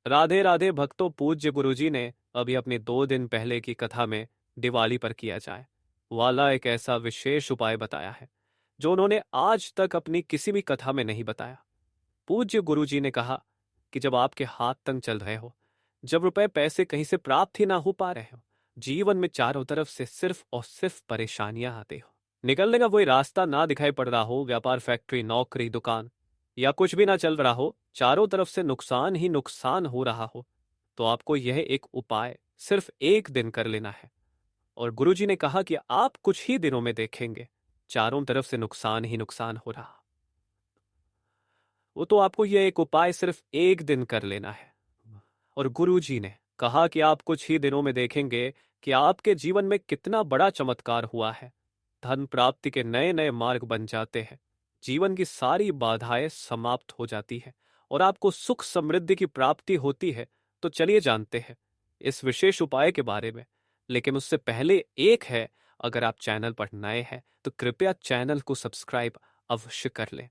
राधे राधे भक्तों। पूज्य गुरुजी ने अभी अपने 2 दिन पहले की कथा में दिवाली पर किया जाए वाला एक ऐसा विशेष उपाय बताया है जो उन्होंने आज तक अपनी किसी भी कथा में नहीं बताया। पूज्य गुरुजी ने कहा कि जब आपके हाथ तंग चल रहे हो, जब रुपए पैसे कहीं से प्राप्त ही ना हो पा रहे हो, जीवन में चारों तरफ से सिर्फ और सिर्फ परेशानियां आते हो, निकलने का कोई रास्ता ना दिखाई पड़ रहा हो, व्यापार फैक्ट्री नौकरी दुकान या कुछ भी ना चल रहा हो, चारों तरफ से नुकसान ही नुकसान हो रहा हो, तो आपको यह एक उपाय सिर्फ 1 दिन कर लेना है। और गुरुजी ने कहा कि आप कुछ ही दिनों में देखेंगे चारों तरफ से नुकसान ही नुकसान हो रहा। वो तो आपको यह एक उपाय सिर्फ 1 दिन कर लेना है। और गुरुजी ने कहा कि आप कुछ ही दिनों में देखेंगे कि आपके जीवन में कितना बड़ा चमत्कार हुआ है। धन प्राप्ति के नए नए मार्ग बन जाते हैं, जीवन की सारी बाधाएं समाप्त हो जाती है और आपको सुख समृद्धि की प्राप्ति होती है। तो चलिए जानते हैं इस विशेष उपाय के बारे में। लेकिन उससे पहले एक है, अगर आप चैनल पर नए हैं तो कृपया चैनल को सब्सक्राइब अवश्य कर लें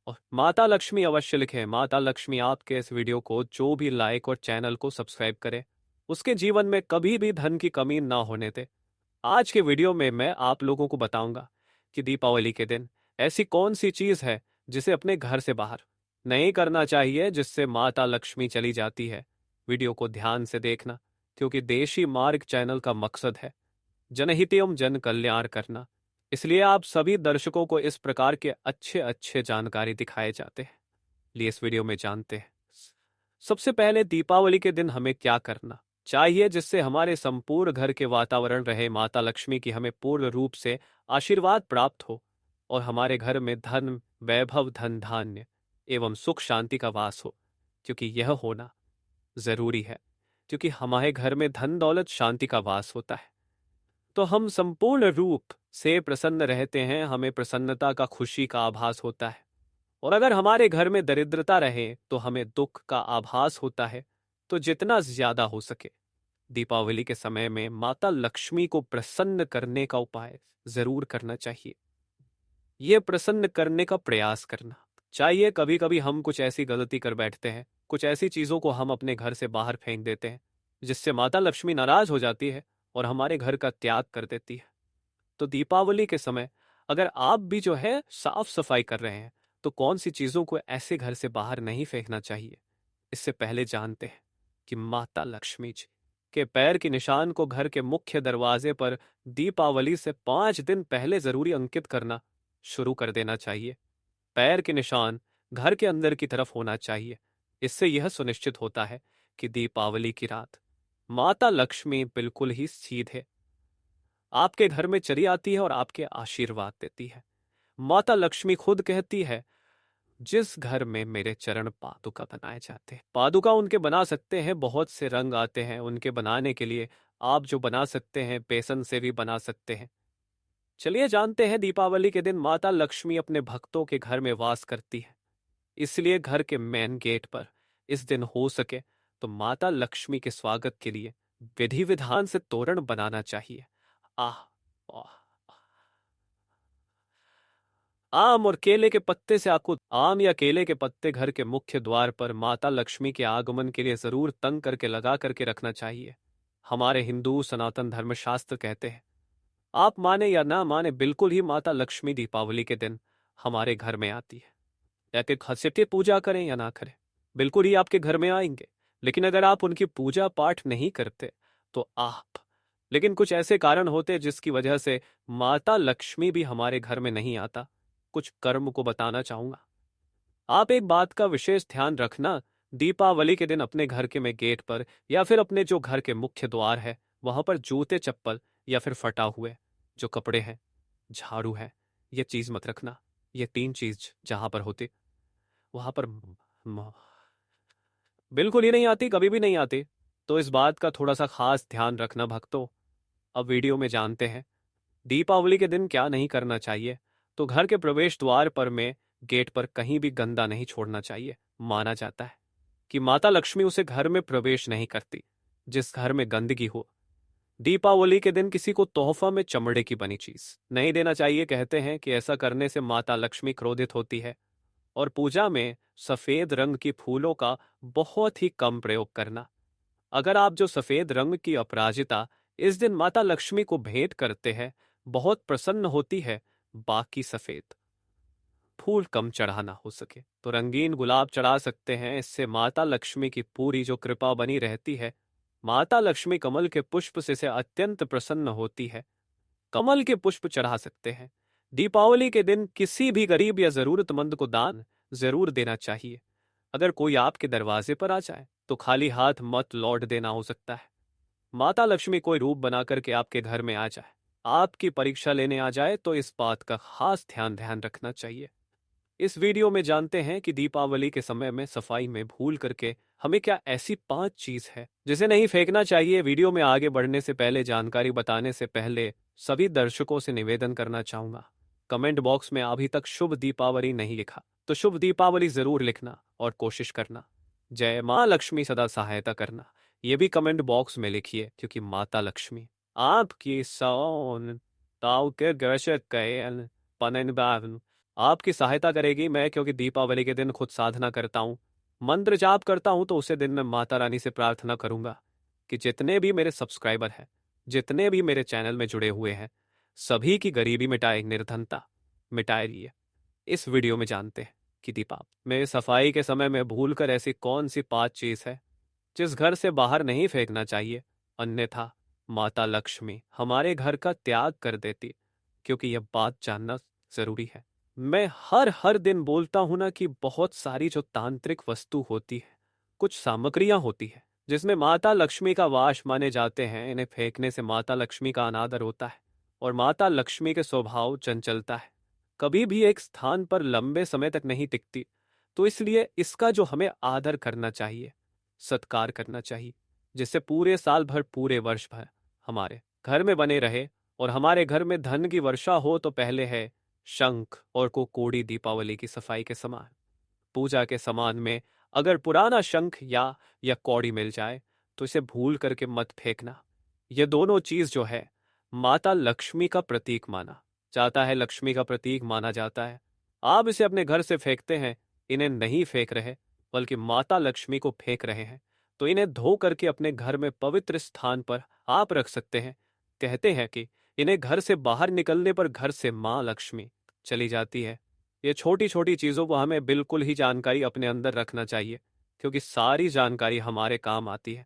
और माता लक्ष्मी अवश्य लिखें। माता लक्ष्मी आपके इस वीडियो को जो भी लाइक और चैनल को सब्सक्राइब करे, उसके जीवन में कभी भी धन की कमी ना होने दे। आज के वीडियो में मैं आप लोगों को बताऊंगा कि दीपावली के दिन ऐसी कौन सी चीज है जिसे अपने घर से बाहर नहीं करना चाहिए, जिससे माता लक्ष्मी चली जाती है। वीडियो को ध्यान से देखना, क्योंकि देशी मार्ग चैनल का मकसद है जनहित एवं जन कल्याण करना। इसलिए आप सभी दर्शकों को इस प्रकार के अच्छे अच्छे जानकारी दिखाए जाते हैं। लिए इस वीडियो में जानते हैं सबसे पहले दीपावली के दिन हमें क्या करना चाहिए जिससे हमारे संपूर्ण घर के वातावरण रहे, माता लक्ष्मी की हमें पूर्ण रूप से आशीर्वाद प्राप्त हो और हमारे घर में धन वैभव धन धान्य एवं सुख शांति का वास हो। क्योंकि यह होना जरूरी है, क्योंकि हमारे घर में धन दौलत शांति का वास होता है तो हम संपूर्ण रूप से प्रसन्न रहते हैं, हमें प्रसन्नता का खुशी का आभास होता है। और अगर हमारे घर में दरिद्रता रहे तो हमें दुख का आभास होता है। तो जितना ज्यादा हो सके दीपावली के समय में माता लक्ष्मी को प्रसन्न करने का उपाय जरूर करना चाहिए। ये प्रसन्न करने का प्रयास करना चाहिए। कभी कभी हम कुछ ऐसी गलती कर बैठते हैं, कुछ ऐसी चीजों को हम अपने घर से बाहर फेंक देते हैं जिससे माता लक्ष्मी नाराज हो जाती है और हमारे घर का त्याग कर देती है। तो दीपावली के समय अगर आप भी जो है साफ सफाई कर रहे हैं तो कौन सी चीजों को ऐसे घर से बाहर नहीं फेंकना चाहिए, इससे पहले जानते हैं कि माता लक्ष्मी जी के पैर के निशान को घर के मुख्य दरवाजे पर दीपावली से 5 दिन पहले जरूरी अंकित करना शुरू कर देना चाहिए। पैर के निशान घर के अंदर की तरफ होना चाहिए। इससे यह सुनिश्चित होता है कि दीपावली की रात माता लक्ष्मी बिल्कुल ही सीधे आपके घर में चली आती है और आपके आशीर्वाद देती है। माता लक्ष्मी खुद कहती है, जिस घर में मेरे चरण पादुका बनाए जाते हैं, पादुका उनके बना सकते हैं, बहुत से रंग आते हैं उनके बनाने के लिए। आप जो बना सकते हैं बेसन से भी बना सकते हैं। चलिए जानते हैं दीपावली के दिन माता लक्ष्मी अपने भक्तों के घर में वास करती है। इसलिए घर के मेन गेट पर इस दिन हो सके तो माता लक्ष्मी के स्वागत के लिए विधि विधान से तोरण बनाना चाहिए। आह आह, आम और केले के पत्ते से आपको आम या केले के पत्ते घर के मुख्य द्वार पर माता लक्ष्मी के आगमन के लिए जरूर तंग करके लगा करके रखना चाहिए। हमारे हिंदू सनातन धर्मशास्त्र कहते हैं, आप माने या ना माने, बिल्कुल ही माता लक्ष्मी दीपावली के दिन हमारे घर में आती है। या कि खसटे पूजा करें या ना करें, बिल्कुल ही आपके घर में आएंगे। लेकिन अगर आप उनकी पूजा पाठ नहीं करते तो आप लेकिन कुछ ऐसे कारण होते जिसकी वजह से माता लक्ष्मी भी हमारे घर में नहीं आता, कुछ कर्म को बताना चाहूंगा। आप एक बात का विशेष ध्यान रखना, दीपावली के दिन अपने घर के में गेट पर या फिर अपने जो घर के मुख्य द्वार है वहां पर जूते चप्पल या फिर फटा हुए जो कपड़े हैं, झाड़ू है, ये चीज मत रखना। ये 3 चीज जहां पर होती वहां पर बिल्कुल ही नहीं आती, कभी भी नहीं आती। तो इस बात का थोड़ा सा खास ध्यान रखना भक्तों। अब वीडियो में जानते हैं दीपावली के दिन क्या नहीं करना चाहिए। तो घर के प्रवेश द्वार पर में गेट पर कहीं भी गंदा नहीं छोड़ना चाहिए। माना जाता है कि माता लक्ष्मी उसे घर में प्रवेश नहीं करती जिस घर में गंदगी हो। दीपावली के दिन किसी को तोहफा में चमड़े की बनी चीज नहीं देना चाहिए। कहते हैं कि ऐसा करने से माता लक्ष्मी क्रोधित होती है और पूजा में सफेद रंग की फूलों का बहुत ही कम प्रयोग करना। अगर आप जो सफेद रंग की अपराजिता इस दिन माता लक्ष्मी को भेंट करते हैं, बहुत प्रसन्न होती है। बाकी सफेद फूल कम चढ़ाना हो सके तो रंगीन गुलाब चढ़ा सकते हैं, इससे माता लक्ष्मी की पूरी जो कृपा बनी रहती है। माता लक्ष्मी कमल के पुष्प से अत्यंत प्रसन्न होती है। कमल के पुष्प चढ़ा सकते हैं। दीपावली के दिन किसी भी गरीब या जरूरतमंद को दान जरूर देना चाहिए। अगर कोई आपके दरवाजे पर आ जाए तो खाली हाथ मत लौट देना हो सकता है। माता लक्ष्मी कोई रूप बना करके आपके घर में आ जाए, आपकी परीक्षा लेने आ जाए, तो इस बात का खास ध्यान रखना चाहिए। इस वीडियो में जानते हैं कि दीपावली के समय में सफाई में भूल करके हमें क्या ऐसी 5 चीज है जिसे नहीं फेंकना चाहिए। वीडियो में आगे बढ़ने से पहले, जानकारी बताने से पहले सभी दर्शकों से निवेदन करना चाहूंगा, कमेंट बॉक्स में अभी तक शुभ दीपावली नहीं लिखा तो शुभ दीपावली जरूर लिखना और कोशिश करना। जय माँ लक्ष्मी सदा सहायता करना ये भी कमेंट बॉक्स में लिखिए, क्योंकि माता लक्ष्मी आपकी सौन ताऊ के गशत कयल पनन बावन आपकी सहायता करेगी। मैं क्योंकि दीपावली के दिन खुद साधना करता हूँ, मंत्र जाप करता हूँ, तो उसे दिन में माता रानी से प्रार्थना करूंगा कि जितने भी मेरे सब्सक्राइबर हैं, जितने भी मेरे चैनल में जुड़े हुए हैं, सभी की गरीबी मिटाए, निर्धनता मिटाए रही है। इस वीडियो में जानते हैं कि दीपावली में सफाई के समय में भूलकर ऐसी कौन सी 5 चीज है जिस घर से बाहर नहीं फेंकना चाहिए, अन्यथा माता लक्ष्मी हमारे घर का त्याग कर देती। क्योंकि यह बात जानना जरूरी है। मैं हर दिन बोलता हूं ना कि बहुत सारी जो तांत्रिक वस्तु होती है, कुछ सामग्रियां होती है जिसमें माता लक्ष्मी का वास माने जाते हैं, इन्हें फेंकने से माता लक्ष्मी का अनादर होता है और माता लक्ष्मी के स्वभाव चंचलता है, कभी भी एक स्थान पर लंबे समय तक नहीं टिकती। तो इसलिए इसका जो हमें आदर करना चाहिए, सत्कार करना चाहिए, जिससे पूरे साल भर, पूरे वर्ष भर हमारे घर में बने रहे और हमारे घर में धन की वर्षा हो। तो पहले है शंख और को कोड़ी दीपावली की सफाई के समान। पूजा के सामान में अगर पुराना शंख या कौड़ी मिल जाए तो इसे भूल करके मत फेंकना। ये दोनों चीज जो है माता लक्ष्मी का प्रतीक माना जाता है, लक्ष्मी का प्रतीक माना जाता है। आप इसे अपने घर से फेंकते हैं, इन्हें नहीं फेंक रहे बल्कि माता लक्ष्मी को फेंक रहे हैं, तो इन्हें धो करके अपने घर में पवित्र स्थान पर आप रख सकते हैं। कहते हैं कि इन्हें घर से बाहर निकलने पर घर से माँ लक्ष्मी चली जाती है। ये छोटी छोटी चीजों को हमें बिल्कुल ही जानकारी अपने अंदर रखना चाहिए, क्योंकि सारी जानकारी हमारे काम आती है।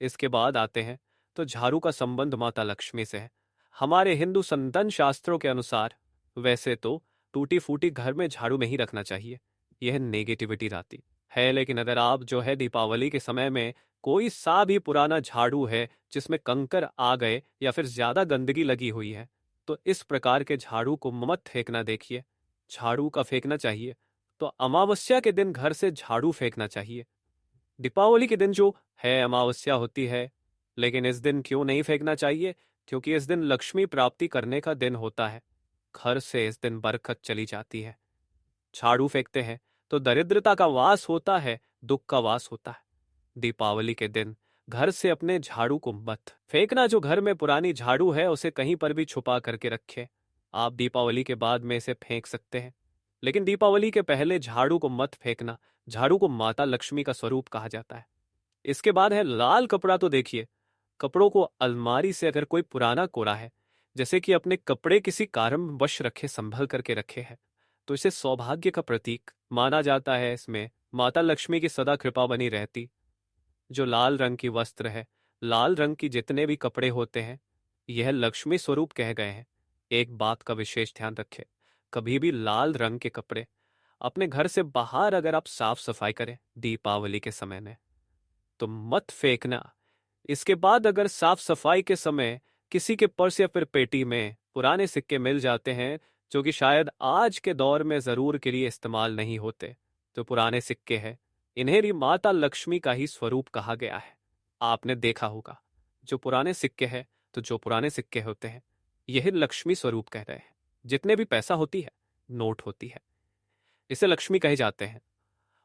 इसके बाद आते हैं तो झाड़ू का संबंध माता लक्ष्मी से है। हमारे हिंदू संतन शास्त्रों के अनुसार वैसे तो टूटी फूटी घर में झाड़ू नहीं रखना चाहिए, यह नेगेटिविटी लाती है। लेकिन अगर आप जो है दीपावली के समय में कोई सा भी पुराना झाड़ू है जिसमें कंकर आ गए या फिर ज्यादा गंदगी लगी हुई है, तो इस प्रकार के झाड़ू को मत फेंकना। देखिए, झाड़ू का फेंकना चाहिए तो अमावस्या के दिन घर से झाड़ू फेंकना चाहिए। दीपावली के दिन जो है अमावस्या होती है, लेकिन इस दिन क्यों नहीं फेंकना चाहिए? क्योंकि इस दिन लक्ष्मी प्राप्ति करने का दिन होता है। घर से इस दिन बरकत चली जाती है। झाड़ू फेंकते हैं तो दरिद्रता का वास होता है, दुख का वास होता है। दीपावली के दिन घर से अपने झाड़ू को मत फेंकना। जो घर में पुरानी झाड़ू है उसे कहीं पर भी छुपा करके रखें। आप दीपावली के बाद में इसे फेंक सकते हैं, लेकिन दीपावली के पहले झाड़ू को मत फेंकना। झाड़ू को माता लक्ष्मी का स्वरूप कहा जाता है। इसके बाद है लाल कपड़ा। तो देखिए, कपड़ों को अलमारी से अगर कोई पुराना कोरा है, जैसे कि अपने कपड़े किसी कारणवश रखे, संभल करके रखे हैं, तो इसे सौभाग्य का प्रतीक माना जाता है। इसमें माता लक्ष्मी की सदा कृपा बनी रहती। जो लाल रंग की वस्त्र है, लाल रंग की जितने भी कपड़े होते हैं, यह लक्ष्मी स्वरूप कहे गए हैं। एक बात का विशेष ध्यान रखें, कभी भी लाल रंग के कपड़े अपने घर से बाहर अगर आप साफ सफाई करें दीपावली के समय में, तो मत फेंकना। इसके बाद अगर साफ सफाई के समय किसी के पर्स या फिर पेटी में पुराने सिक्के मिल जाते हैं, जो कि शायद आज के दौर में जरूर के लिए इस्तेमाल नहीं होते, तो पुराने सिक्के हैं, इन्हें भी माता लक्ष्मी का ही स्वरूप कहा गया है। आपने देखा होगा, जो पुराने सिक्के हैं, तो जो पुराने सिक्के होते हैं, यह लक्ष्मी स्वरूप कह रहे हैं। जितने भी पैसा होती है, नोट होती है, इसे लक्ष्मी कहे जाते हैं।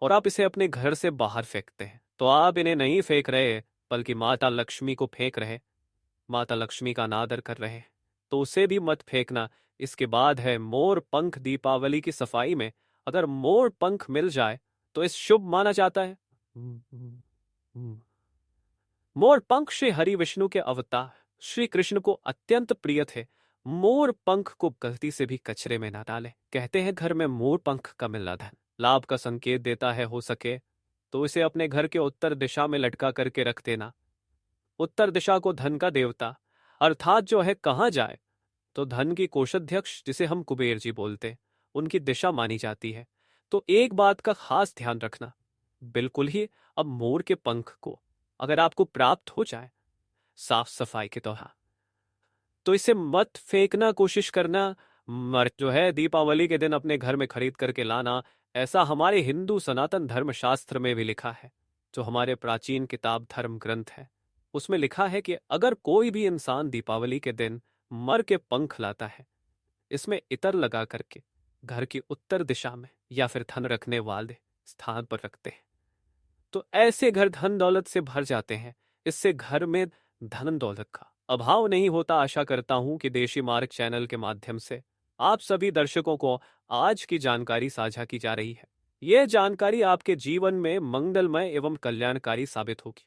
और आप इसे अपने घर से बाहर फेंकते हैं, तो आप इन्हें नहीं फेंक रहे बल्कि माता लक्ष्मी को फेंक रहे, माता लक्ष्मी का अनादर कर रहे हैं, तो उसे भी मत फेंकना। इसके बाद है मोर पंख। दीपावली की सफाई में अगर मोर पंख मिल जाए तो इस शुभ माना जाता है। मोर पंख श्री हरि विष्णु के अवतार श्री कृष्ण को अत्यंत प्रिय थे। मोर पंख को गलती से भी कचरे में ना डालें। कहते हैं घर में मोर पंख का मिलना धन लाभ का संकेत देता है। हो सके तो इसे अपने घर के उत्तर दिशा में लटका करके रख देना। उत्तर दिशा को धन का देवता अर्थात जो है कहाँ जाए तो धन की कोषाध्यक्ष जिसे हम कुबेर जी बोलते उनकी दिशा मानी जाती है। तो एक बात का खास ध्यान रखना, बिल्कुल ही अब मोर के पंख को अगर आपको प्राप्त हो जाए साफ सफाई के दौरान तो इसे मत फेंकना, कोशिश करना। मर जो है दीपावली के दिन अपने घर में खरीद करके लाना, ऐसा हमारे हिंदू सनातन धर्म शास्त्र में भी लिखा है। जो हमारे प्राचीन किताब धर्म ग्रंथ है उसमें लिखा है कि अगर कोई भी इंसान दीपावली के दिन मर के पंख लाता है, इसमें इतर लगा करके घर की उत्तर दिशा में या फिर धन रखने वाले स्थान पर रखते हैं तो ऐसे घर धन दौलत से भर जाते हैं। इससे घर में धन दौलत का अभाव नहीं होता। आशा करता हूं कि देशी मार्ग चैनल के माध्यम से आप सभी दर्शकों को आज की जानकारी साझा की जा रही है। यह जानकारी आपके जीवन में मंगलमय एवं कल्याणकारी साबित होगी।